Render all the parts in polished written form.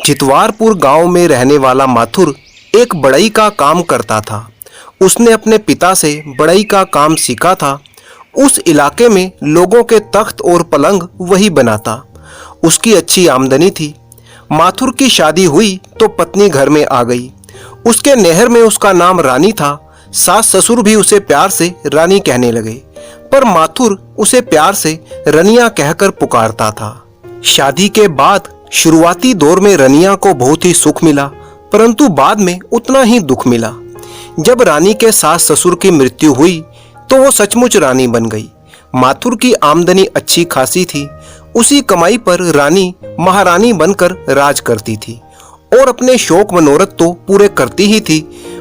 चितवारपुर गांव में रहने वाला माथुर एक बढ़ई का काम करता था। उसने अपने पिता से बढ़ई का काम सीखा था। उस इलाके में लोगों के तख्त और पलंग वही बनाता। उसकी अच्छी आमदनी थी। माथुर की शादी हुई तो पत्नी घर में आ गई। उसके नहर में उसका नाम रानी था। सास ससुर भी उसे प्यार से रानी कहने लगे, पर माथुर उसे प्यार से रनिया कहकर पुकारता था। शादी के बाद शुरुआती दौर में रनिया को बहुत ही सुख मिला, परंतु बाद में उतना ही दुख मिला। जब रानी के सास ससुर की मृत्यु हुई तो वो सचमुच रानी बन गई। माथुर की आमदनी अच्छी खासी थी। उसी कमाई पर रानी महारानी बनकर राज करती थी और अपने शौक मनोरथ तो पूरे करती ही थी,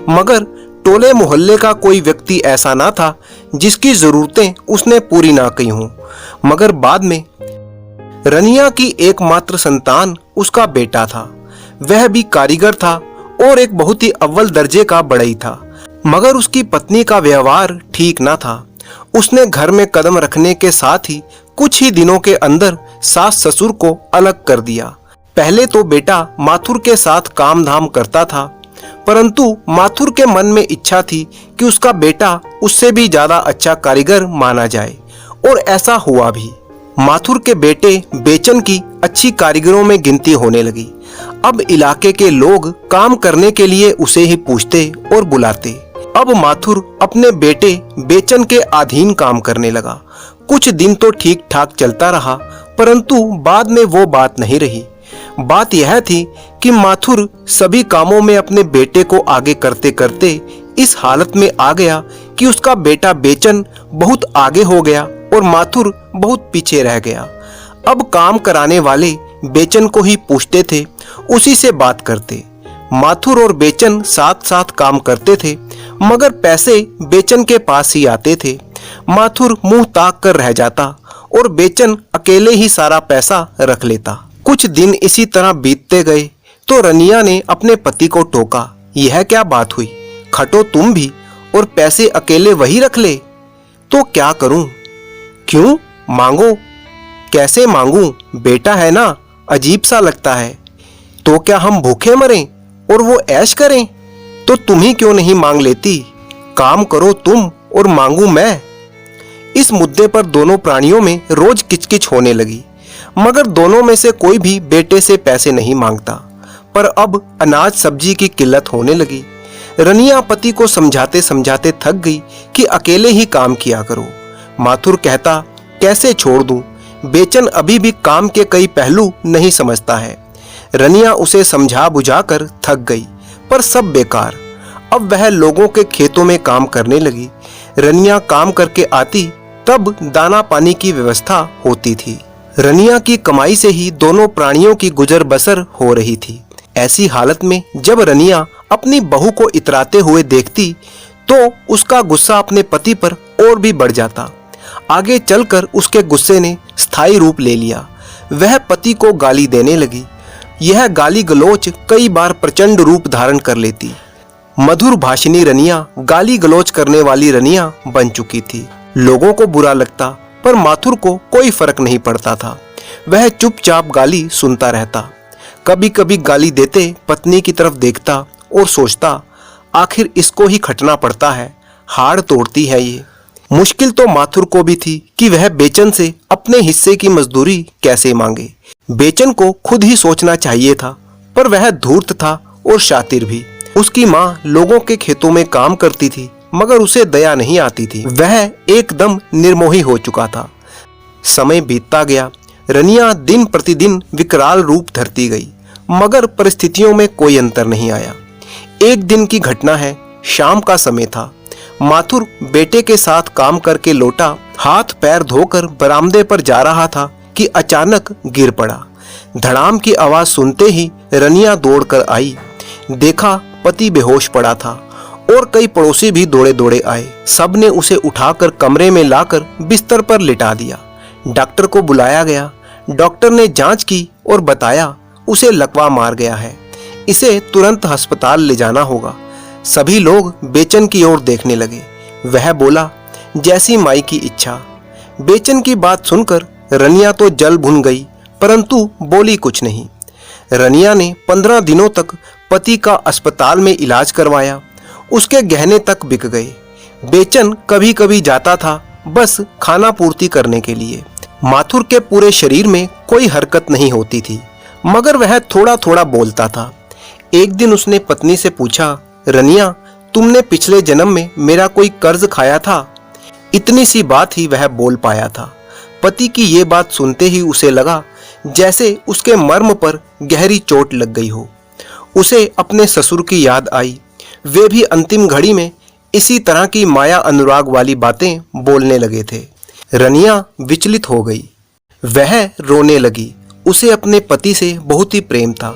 मगर टोले मोहल्ले का कोई व्यक्ति ऐसा ना था जिसकी जरूरतें उसने पूरी ना की हों। मगर बाद में रनिया की एकमात्र संतान उसका बेटा था। वह भी कारीगर था और एक बहुत ही अव्वल दर्जे का बढ़ई था, मगर उसकी पत्नी का व्यवहार ठीक ना था। उसने घर में कदम रखने के साथ ही कुछ ही दिनों के अंदर सास ससुर को अलग कर दिया। पहले तो बेटा माथुर के साथ काम धाम करता था, परंतु माथुर के मन में इच्छा थी कि उसका बेटा उससे भी ज्यादा अच्छा कारीगर माना जाए, और ऐसा हुआ भी। माथुर के बेटे बेचन की अच्छी कारीगरों में गिनती होने लगी। अब इलाके के लोग काम करने के लिए उसे ही पूछते और बुलाते। अब माथुर अपने बेटे बेचन के अधीन काम करने लगा। कुछ दिन तो ठीक ठाक चलता रहा, परंतु बाद में वो बात नहीं रही। बात यह थी कि माथुर सभी कामों में अपने बेटे को आगे करते करते इस हालत में आ गया कि उसका बेटा बेचन बहुत आगे हो गया और माथुर बहुत पीछे रह गया। अब काम कराने वाले बेचन को ही पूछते थे, उसी से बात करते। माथुर और बेचन साथ साथ काम करते थे, मगर पैसे बेचन के पास ही आते थे। माथुर मुंह ताक कर रह जाता और बेचन अकेले ही सारा पैसा रख लेता। कुछ दिन इसी तरह बीतते गए तो रनिया ने अपने पति को टोका, यह क्या बात हुई? खटो तुम भी और पैसे अकेले वही रख ले। तो क्या करूं? क्यों मांगो? कैसे मांगूं? बेटा है ना, अजीब सा लगता है। तो क्या हम भूखे मरें और वो ऐश करें? तो तुम ही क्यों नहीं मांग लेती? काम करो तुम और मांगू मैं। इस मुद्दे पर दोनों प्राणियों में रोज किचकिच होने लगी, मगर दोनों में से कोई भी बेटे से पैसे नहीं मांगता। पर अब अनाज सब्जी की किल्लत होने लगी। रनिया पति को समझाते समझाते थक गई कि अकेले ही काम किया करो। माथुर कहता, कैसे छोड़ दूं? बेचन अभी भी काम के कई पहलू नहीं समझता है। रनिया उसे समझा बुझाकर थक गई, पर सब बेकार। अब वह लोगों के खेतों में काम करने लगी। रनिया काम करके आती तब दाना पानी की व्यवस्था होती थी। रनिया की कमाई से ही दोनों प्राणियों की गुजर बसर हो रही थी। ऐसी हालत में जब रनिया अपनी बहू को इतराते हुए देखती तो उसका गुस्सा अपने पति पर और भी बढ़ जाता। आगे चलकर उसके गुस्से ने स्थायी रूप ले लिया। वह पति को गाली देने लगी। यह गाली गलोच कई बार प्रचंड रूप धारण कर लेती। मधुर भाषिणी रनिया गाली गलोच करने वाली रनिया बन चुकी थी। लोगों को बुरा लगता, पर माथुर को कोई फर्क नहीं पड़ता था। वह चुपचाप गाली सुनता रहता। कभी कभी गाली देते पत्नी की तरफ देखता और सोचता, आखिर इसको ही खटना पड़ता है, हाड़ तोड़ती है ये। मुश्किल तो माथुर को भी थी कि वह बेचन से अपने हिस्से की मजदूरी कैसे मांगे। बेचन को खुद ही सोचना चाहिए था, पर वह धूर्त था और शातिर भी। उसकी माँ लोगों के खेतों में काम करती थी, मगर उसे दया नहीं आती थी। वह एकदम निर्मोही हो चुका था। समय बीतता गया। रनिया दिन प्रतिदिन विकराल रूप धरती गई, मगर परिस्थितियों में कोई अंतर नहीं आया। एक दिन की घटना है। शाम का समय था। माथुर बेटे के साथ काम करके लौटा, हाथ पैर धोकर बरामदे पर जा रहा था कि अचानक गिर पड़ा। धड़ाम की आवाज सुनते ही रनिया दौड़कर आई। देखा पति बेहोश पड़ा था और कई पड़ोसी भी दौड़े दौड़े आए। सबने उसे उठाकर कमरे में लाकर बिस्तर पर लिटा दिया। डॉक्टर को बुलाया गया। डॉक्टर ने जांच की और बताया उसे लकवा मार गया है, इसे तुरंत अस्पताल ले जाना होगा। सभी लोग बेचन की ओर देखने लगे। वह बोला, जैसी माई की इच्छा। बेचन की बात सुनकर रनिया तो जल भुन गई, परंतु बोली कुछ नहीं। रनिया ने 15 दिनों तक पति का अस्पताल में इलाज करवाया। उसके गहने तक बिक गए। बेचन कभी कभी जाता था, बस खाना पूर्ति करने के लिए। माथुर के पूरे शरीर में कोई हरकत नहीं होती थी, मगर वह थोड़ा थोड़ा बोलता था। एक दिन उसने पत्नी से पूछा, रनिया, तुमने पिछले जन्म में मेरा कोई कर्ज खाया था? इतनी सी बात ही वह बोल पाया था। पति की ये बात सुनते ही उसे लगा जैसे उसके मर्म पर गहरी चोट लग गई हो। उसे अपने ससुर की याद आई। वे भी अंतिम घड़ी में इसी तरह की माया अनुराग वाली बातें बोलने लगे थे। रनिया विचलित हो गई। वह रोने लगी। उसे अपने पति से बहुत ही प्रेम था।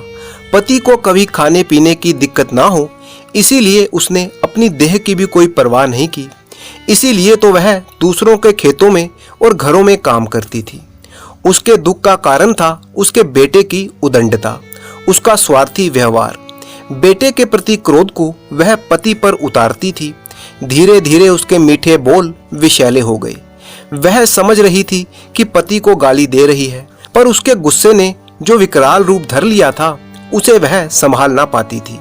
पति को कभी खाने पीने की दिक्कत ना हो, इसीलिए उसने अपनी देह की भी कोई परवाह नहीं की। इसीलिए तो वह दूसरों के खेतों में और घरों में काम करती थी। उसके दुख का कारण था उसके बेटे की उदंडता, उसका स्वार्थी व्यवहार। बेटे के प्रति क्रोध को वह पति पर उतारती थी। धीरे धीरे उसके मीठे बोल विषैले हो गए। वह समझ रही थी कि पति को गाली दे रही है, पर उसके गुस्से ने जो विकराल रूप धर लिया था, उसे वह संभाल ना पाती थी।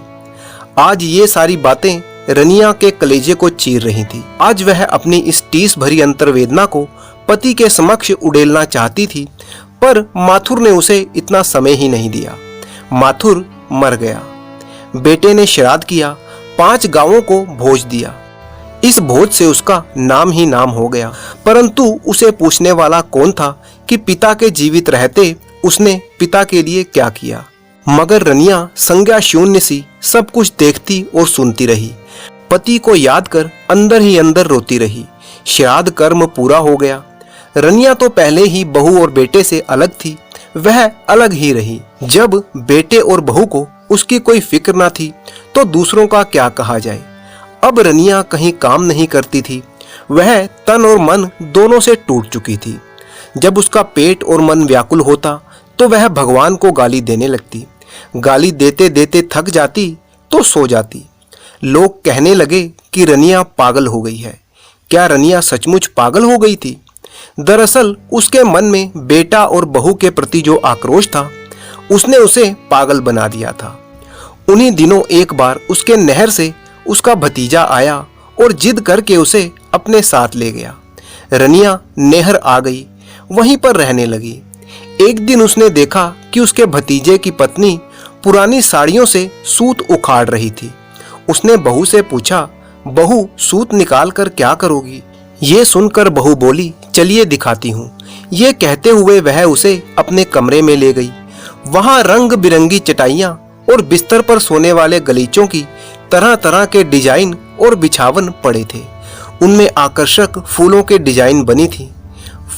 आज ये सारी बातें रनिया के कलेजे को चीर रही थी। आज वह अपनी इस टीस भरी अंतर्वेदना को पति के समक्ष उड़ेलना चाहती थी, पर माथुर ने उसे इतना समय ही नहीं दिया। माथुर मर गया। बेटे ने श्राद्ध किया, 5 गांवों को भोज दिया। इस भोज से उसका नाम ही नाम हो गया। परंतु उसे पूछने वाला कौन था कि पिता के जीवित रहते उसने पिता के लिए क्या किया। मगर रनिया संज्ञा शून्य सी सब कुछ देखती और सुनती रही। पति को याद कर अंदर ही अंदर रोती रही। श्राद्ध कर्म पूरा हो गया। रनिया तो पहले ही बहू और बेटे से अलग थी, वह अलग ही रही। जब बेटे और बहू को उसकी कोई फिक्र ना थी, तो दूसरों का क्या कहा जाए। अब रनिया कहीं काम नहीं करती थी। वह तन और मन दोनों से टूट चुकी थी। जब उसका पेट और मन व्याकुल होता, तो वह भगवान को गाली देने लगती। गाली देते देते थक जाती तो सो जाती। लोग कहने लगे कि रनिया पागल हो गई है। क्या रनिया सचमुच पागल हो गई थी? दरअसल उसके मन में बेटा और बहू के प्रति जो आक्रोश था, उसने उसे पागल बना दिया था। उन्हीं दिनों एक बार उसके नहर से उसका भतीजा आया और जिद करके उसे अपने साथ ले गया। रनिया नहर आ गई, वहीं पर रहने लगी। एक दिन उसने देखा कि उसके भतीजे की पत्नी पुरानी साड़ियों से सूत उखाड़ रही थी। उसने बहू से पूछा, बहू, सूत निकाल कर क्या करोगी? ये सुनकर बहू बोली, चलिए दिखाती हूँ। ये कहते हुए वह उसे अपने कमरे में ले गई। वहां रंग बिरंगी चटाइयाँ और बिस्तर पर सोने वाले गलीचों की तरह तरह के डिजाइन और बिछावन पड़े थे। उनमें आकर्षक फूलों के डिजाइन बनी थी।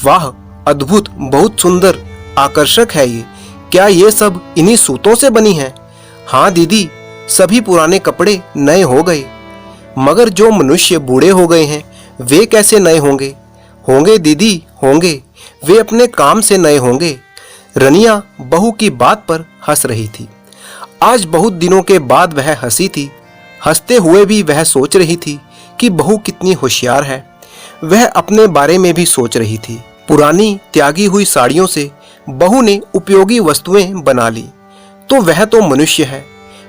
वाह, अद्भुत, बहुत सुंदर, आकर्षक है ये। क्या ये सब इन्हीं सूतों से बनी है? हाँ दीदी, सभी पुराने कपड़े नए हो गए। मगर जो मनुष्य बूढ़े हो गए हैं, वे कैसे नए होंगे? होंगे दीदी, होंगे। वे अपने काम से नए होंगे। रनिया बहू की बात पर हंस रही थी। आज बहुत दिनों के बाद वह हंसी थी। हंसते हुए भी वह सोच रही थी कि बहू कितनी होशियार है। वह अपने बारे में भी सोच रही थी। पुरानी त्यागी हुई साड़ियों से बहू ने उपयोगी वस्तुएं बना ली, तो वह तो मनुष्य है।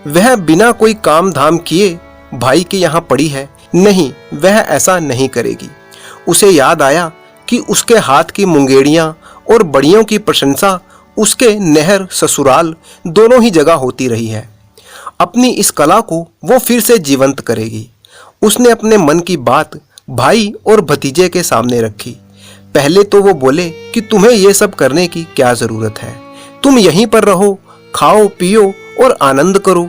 वह बिना कोई काम धाम किए भाई के यहाँ पड़ी है। नहीं, वह ऐसा नहीं करेगी। उसे याद आया कि उसके हाथ की मुंगेड़ियां और बड़ियों की प्रशंसा उसके नहर ससुराल दोनों ही जगह होती रही है। अपनी इस कला को वो फिर से जीवंत करेगी। उसने अपने मन की बात भाई और भतीजे के सामने रखी। पहले तो वो बोले कि तुम्हें ये सब करने की क्या जरूरत है, तुम यहीं पर रहो, खाओ पियो और आनंद करो।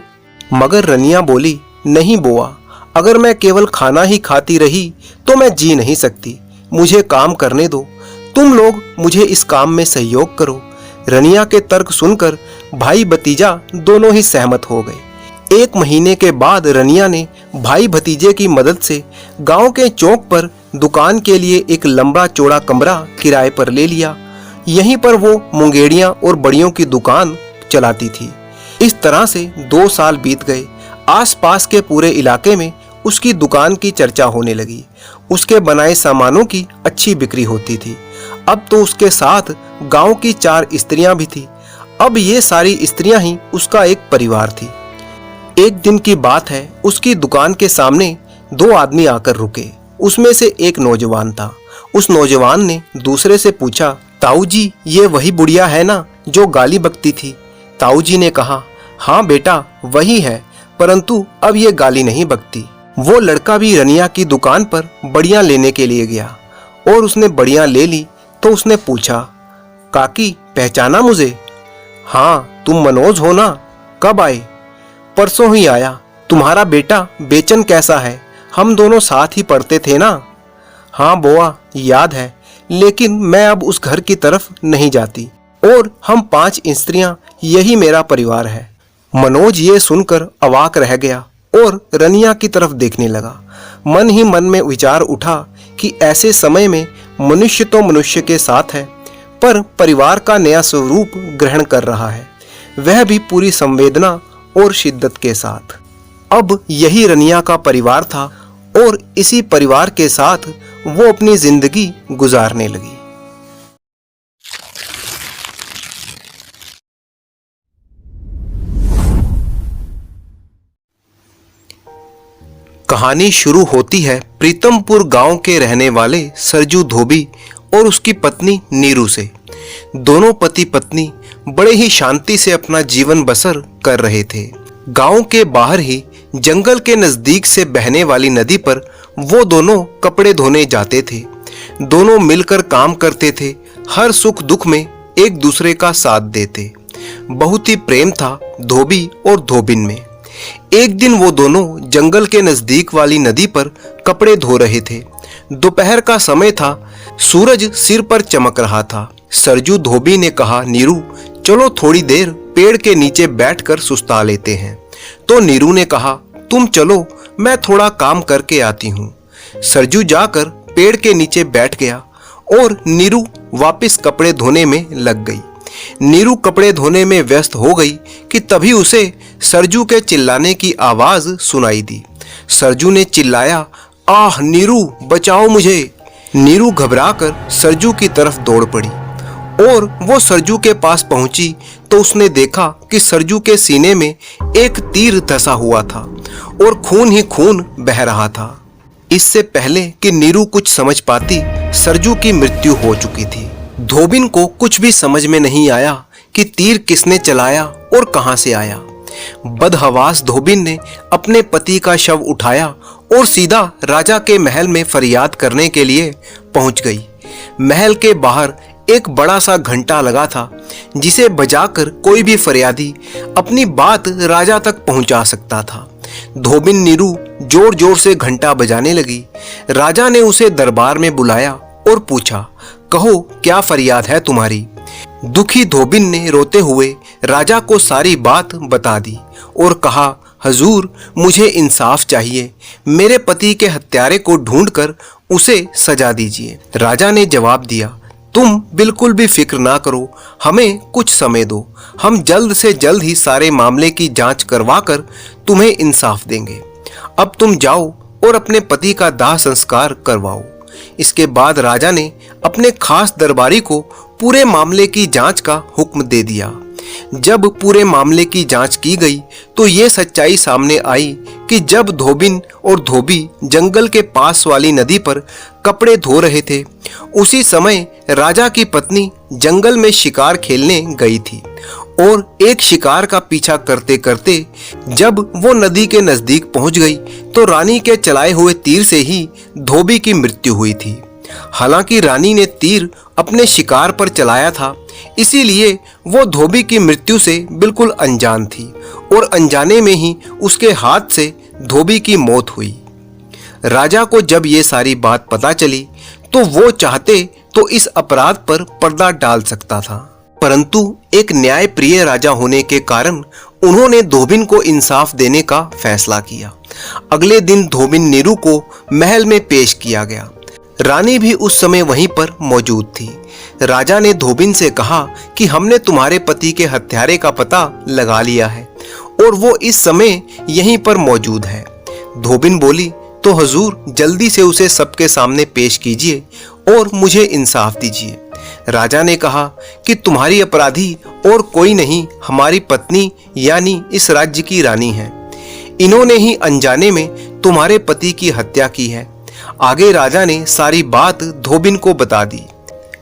मगर रनिया बोली, नहीं बुआ, अगर मैं केवल खाना ही खाती रही तो मैं जी नहीं सकती। मुझे काम करने दो, तुम लोग मुझे इस काम में सहयोग करो। रनिया के तर्क सुनकर भाई भतीजा दोनों ही सहमत हो गए। 1 महीने के बाद रनिया ने भाई भतीजे की मदद से गांव के चौक पर दुकान के लिए एक लंबा चौड़ा कमरा किराए पर ले लिया। यहीं पर वो मुंगेड़ियां और बड़ियों की दुकान चलाती थी। इस तरह से 2 साल बीत गए। आसपास के पूरे इलाके में उसकी दुकान की चर्चा होने लगी। उसके बनाए सामानों की अच्छी बिक्री होती थी। अब तो उसके साथ गांव की 4 स्त्रियां भी थी। अब ये सारी स्त्रियां ही उसका एक परिवार थी। एक दिन की बात है, उसकी दुकान के सामने दो आदमी आकर रुके। उसमें से एक नौजवान था। उस नौजवान ने दूसरे से पूछा, ताऊ जी, ये वही बुढ़िया है ना जो गाली बकती थी? ताऊ जी ने कहा, हाँ बेटा वही है, परंतु अब ये गाली नहीं बकती। वो लड़का भी रनिया की दुकान पर बड़ियां लेने के लिए गया और उसने बड़ियां ले ली तो उसने पूछा, काकी पहचाना मुझे? हाँ, तुम मनोज हो ना? कब आए? परसों ही आया। तुम्हारा बेटा बेचन कैसा है? हम दोनों साथ ही पढ़ते थे ना? हाँ बुआ, याद है, लेकिन मैं अब उस घर की तरफ नहीं जाती और हम 5 स्त्रियां, यही मेरा परिवार है। मनोज ये सुनकर अवाक रह गया और रनिया की तरफ देखने लगा। मन ही मन में विचार उठा कि ऐसे समय में मनुष्य तो मनुष्य के साथ है, पर परिवार का नया स्वरूप ग्रहण कर रहा है, वह भी पूरी संवेदना और शिद्दत के साथ। अब यही रनिया का परिवार था और इसी परिवार के साथ वो अपनी जिंदगी गुजारने लगी। कहानी शुरू होती है प्रीतमपुर गांव के रहने वाले सरजू धोबी और उसकी पत्नी नीरू से। दोनों पति पत्नी बड़े ही शांति से अपना जीवन बसर कर रहे थे। गांव के बाहर ही जंगल के नजदीक से बहने वाली नदी पर वो दोनों कपड़े धोने जाते थे। दोनों मिलकर काम करते थे, हर सुख दुख में एक दूसरे का साथ देते। बहुत ही प्रेम था धोबी और धोबिन में। एक दिन वो दोनों जंगल के नजदीक वाली नदी पर कपड़े धो रहे थे। दोपहर का समय था, सूरज सिर पर चमक रहा था। सरजू धोबी ने कहा, नीरू चलो थोड़ी देर पेड़ के नीचे बैठकर सुस्ता लेते हैं। तो नीरू ने कहा, तुम चलो, मैं थोड़ा काम करके आती हूँ। सरजू जाकर पेड़ के नीचे बैठ गया और नीरू वापस कपड़े धोने में लग गई। नीरू कपड़े धोने में व्यस्त हो गई कि तभी उसे सरजू के चिल्लाने की आवाज सुनाई दी। सरजू ने चिल्लाया, आह नीरू बचाओ मुझे। नीरू घबराकर सरजू की तरफ दौड़ पड़ी और वो सरजू के पास पहुंची तो उसने देखा कि सरजू के सीने में एक तीर धंसा हुआ था और खून ही खून बह रहा था। इससे पहले कि नीरू कुछ समझ पाती, सरजू की मृत्यु हो चुकी थी। धोबिन को कुछ भी समझ में नहीं आया कि तीर किसने चलाया और कहां से आया। बदहवास धोबिन ने अपने पति का शव उठाया और सीधा राजा के महल में फरियाद करने के लिए पहुंच गई। महल के बाहर एक बड़ा सा घंटा लगा था, जिसे बजाकर कोई भी फरियादी अपनी बात राजा तक पहुंचा सकता था। धोबिन नीरू जोर जोर से घंटा बजाने लगी। राजा ने उसे दरबार में बुलाया और पूछा, कहो क्या फरियाद है तुम्हारी? दुखी धोबिन ने रोते हुए राजा को सारी बात बता दी और कहा, हजूर मुझे इंसाफ चाहिए, मेरे पति के हत्यारे को ढूंढकर उसे सजा दीजिए। राजा ने जवाब दिया, तुम बिल्कुल भी फिक्र ना करो, हमें कुछ समय दो, हम जल्द से जल्द ही सारे मामले की जांच करवाकर तुम्हें इंसाफ देंगे। अब तुम जाओ और अपने पति का दाह संस्कार करवाओ। इसके बाद राजा ने अपने खास दरबारी को पूरे मामले की जांच का हुक्म दे दिया। जब पूरे मामले की जांच की गई तो ये सच्चाई सामने आई कि जब धोबिन और धोबी जंगल के पास वाली नदी पर कपड़े धो रहे थे, उसी समय राजा की पत्नी जंगल में शिकार खेलने गई थी और एक शिकार का पीछा करते करते जब वो नदी के नजदीक पहुंच गई तो रानी के चलाए हुए तीर से ही धोबी की मृत्यु हुई थी। हालांकि रानी ने तीर अपने शिकार पर चलाया था, इसीलिए वो धोबी की मृत्यु से बिल्कुल अनजान थी और अनजाने में ही उसके हाथ से धोबी की मौत हुई। राजा को जब ये सारी बात पता चली तो वो चाहते तो इस अपराध पर पर्दा डाल सकता था, परंतु एक न्यायप्रिय राजा होने के कारण उन्होंने धोबिन को इंसाफ देने का फैसला किया। अगले दिन धोबिन नीरू को महल में पेश किया गया। रानी भी उस समय वहीं पर मौजूद थी। राजा ने धोबिन से कहा कि हमने तुम्हारे पति के हत्यारे का पता लगा लिया है और वो इस समय यहीं पर मौजूद है। धोबिन बोली, तो हजूर जल्दी से उसे सबके सामने पेश कीजिए और मुझे इंसाफ दीजिए। राजा ने कहा कि तुम्हारी अपराधी और कोई नहीं, हमारी पत्नी यानी इस राज्य की रानी है। इन्होंने ही अनजाने में तुम्हारे पति की हत्या की है। आगे राजा ने सारी बात धोबिन को बता दी।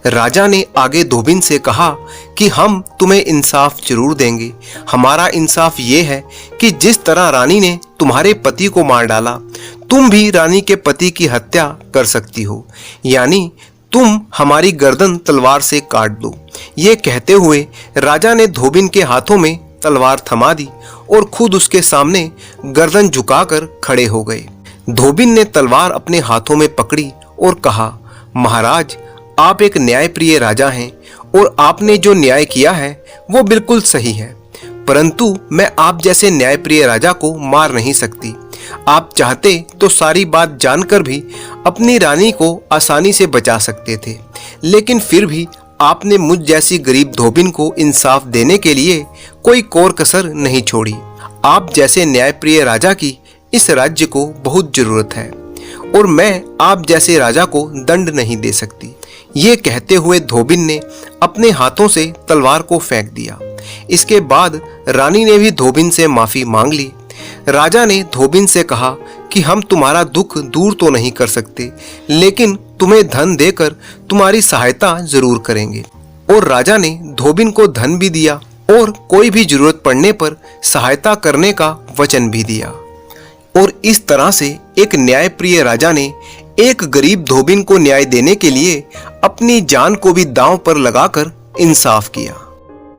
राजा ने आगे धोबिन से कहा कि हम तुम्हें इंसाफ जरूर देंगे। हमारा इंसाफ ये है कि जिस तरह रानी ने तुम्हारे पति को मार डाला, तुम भी रानी के पति की हत्या कर सकती हो, यानी तुम हमारी गर्दन तलवार से काट दो। ये कहते हुए राजा ने धोबिन के हाथों में तलवार थमा दी और खुद उसके सामने गर्दन झुकाकर खड़े हो गए। धोबिन ने तलवार अपने हाथों में पकड़ी और कहा, महाराज, आप एक न्यायप्रिय राजा हैं और आपने जो न्याय किया है वो बिल्कुल सही है, परंतु मैं आप जैसे न्यायप्रिय राजा को मार नहीं सकती। आप चाहते तो सारी बात जानकर भी अपनी रानी को आसानी से बचा सकते थे, लेकिन फिर भी आपने मुझ जैसी गरीब धोबिन को इंसाफ देने के लिए कोई कोर कसर नहीं छोड़ी। आप जैसे न्यायप्रिय राजा की इस राज्य को बहुत जरूरत है और मैं आप जैसे राजा को दंड नहीं दे सकती। ये कहते हुए धोबिन ने अपने हाथों से तलवार को फेंक दिया। इसके बाद रानी ने भी धोबिन से माफी मांग ली। राजा ने धोबिन से कहा कि हम तुम्हारा दुख दूर तो नहीं कर सकते, लेकिन तुम्हें धन देकर तुम्हारी सहायता जरूर करेंगे। और राजा ने धोबिन को धन भी दिया और कोई भी जरूरत पड़ने पर सहायता करने का वचन भी दिया। और इस तरह से एक न्यायप्रिय राजा ने एक गरीब धोबिन को न्याय देने के लिए अपनी जान को भी दांव पर लगाकर इंसाफ किया।